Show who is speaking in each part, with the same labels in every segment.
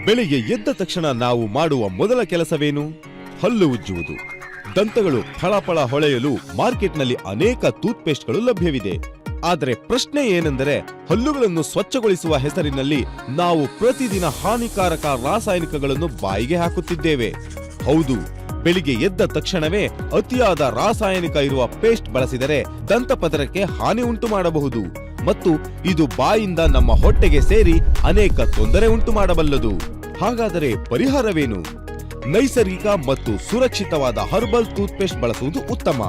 Speaker 1: ಬೆಳಿಗ್ಗೆ ಎದ್ದ ತಕ್ಷಣ ನಾವು ಮಾಡುವ ಮೊದಲ ಕೆಲಸವೇನು? ಹಲ್ಲು ಉಜ್ಜುವುದು. ದಂತಗಳು ಫಳಫಳ ಹೊಳೆಯಲು ಮಾರ್ಕೆಟ್ನಲ್ಲಿ ಅನೇಕ ಟೂತ್ಪೇಸ್ಟ್ಗಳು ಲಭ್ಯವಿದೆ. ಆದರೆ ಪ್ರಶ್ನೆ ಏನೆಂದರೆ, ಹಲ್ಲುಗಳನ್ನು ಸ್ವಚ್ಛಗೊಳಿಸುವ ಹೆಸರಿನಲ್ಲಿ ನಾವು ಪ್ರತಿದಿನ ಹಾನಿಕಾರಕ ರಾಸಾಯನಿಕಗಳನ್ನು ಬಾಯಿಗೆ ಹಾಕುತ್ತಿದ್ದೇವೆ. ಹೌದು, ಬೆಳಿಗ್ಗೆ ಎದ್ದ ತಕ್ಷಣವೇ ಅತಿಯಾದ ರಾಸಾಯನಿಕ ಇರುವ ಪೇಸ್ಟ್ ಬಳಸಿದರೆ ದಂತಪದರಕ್ಕೆ ಹಾನಿ ಉಂಟು ಮಾಡಬಹುದು ಮತ್ತು ಇದು ಬಾಯಿಂದ ನಮ್ಮ ಹೊಟ್ಟೆಗೆ ಸೇರಿ ಅನೇಕ ತೊಂದರೆ ಉಂಟು ಮಾಡಬಲ್ಲದು. ಹಾಗಾದರೆ ಪರಿಹಾರವೇನು? ನೈಸರ್ಗಿಕ ಮತ್ತು ಸುರಕ್ಷಿತವಾದ ಹರ್ಬಲ್ ಟೂತ್ಪೇಸ್ಟ್ ಬಳಸುವುದು ಉತ್ತಮ.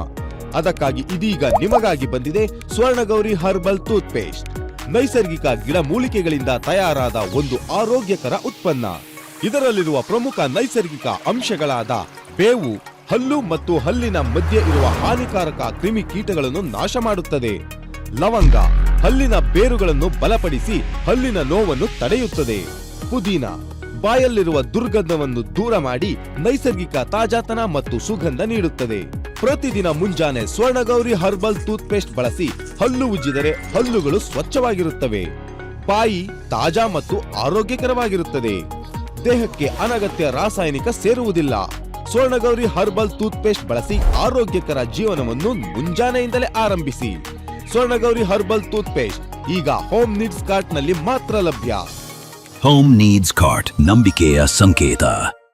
Speaker 1: ಅದಕ್ಕಾಗಿ ಇದೀಗ ನಿಮಗಾಗಿ ಬಂದಿದೆ ಸ್ವರ್ಣಗೌರಿ ಹರ್ಬಲ್ ಟೂತ್ಪೇಸ್ಟ್. ನೈಸರ್ಗಿಕ ಗಿಡಮೂಲಿಕೆಗಳಿಂದ ತಯಾರಾದ ಒಂದು ಆರೋಗ್ಯಕರ ಉತ್ಪನ್ನ. ಇದರಲ್ಲಿರುವ ಪ್ರಮುಖ ನೈಸರ್ಗಿಕ ಅಂಶಗಳಾದ ಬೇವು ಹಲ್ಲು ಮತ್ತು ಹಲ್ಲಿನ ಮಧ್ಯೆ ಇರುವ ಹಾನಿಕಾರಕ ಕ್ರಿಮಿಕೀಟಗಳನ್ನು ನಾಶ ಮಾಡುತ್ತದೆ. ಲವಂಗ ಹಲ್ಲಿನ ಬೇರುಗಳನ್ನು ಬಲಪಡಿಸಿ ಹಲ್ಲಿನ ನೋವನ್ನು ತಡೆಯುತ್ತದೆ. ಪುದೀನ ಬಾಯಲ್ಲಿರುವ ದುರ್ಗಂಧವನ್ನು ದೂರ ಮಾಡಿ ನೈಸರ್ಗಿಕ ತಾಜಾತನ ಮತ್ತು ಸುಗಂಧ ನೀಡುತ್ತದೆ. ಪ್ರತಿದಿನ ಮುಂಜಾನೆ ಸ್ವರ್ಣಗೌರಿ ಹರ್ಬಲ್ ಟೂತ್ಪೇಸ್ಟ್ ಬಳಸಿ ಹಲ್ಲು ಉಜ್ಜಿದರೆ ಹಲ್ಲುಗಳು ಸ್ವಚ್ಛವಾಗಿರುತ್ತವೆ. ಬಾಯಿ ತಾಜಾ ಮತ್ತು ಆರೋಗ್ಯಕರವಾಗಿರುತ್ತದೆ. ದೇಹಕ್ಕೆ ಅನಗತ್ಯ ರಾಸಾಯನಿಕ ಸೇರುವುದಿಲ್ಲ. ಸ್ವರ್ಣಗೌರಿ ಹರ್ಬಲ್ ಟೂತ್ಪೇಸ್ಟ್ ಬಳಸಿ ಆರೋಗ್ಯಕರ ಜೀವನವನ್ನು ಮುಂಜಾನೆಯಿಂದಲೇ ಆರಂಭಿಸಿ. ಸ್ವರ್ಣಗೌರಿ ಹರ್ಬಲ್ ಟೂತ್ಪೇಸ್ಟ್ ಈಗ ಹೋಮ್ ನೀಡ್ಸ್ ಕಾರ್ಟ್ ನಲ್ಲಿ ಮಾತ್ರ ಲಭ್ಯ.
Speaker 2: ಹೋಮ್ ನೀಡ್ಸ್ ಕಾರ್ಟ್, ನಂಬಿಕೆಯ ಸಂಕೇತ.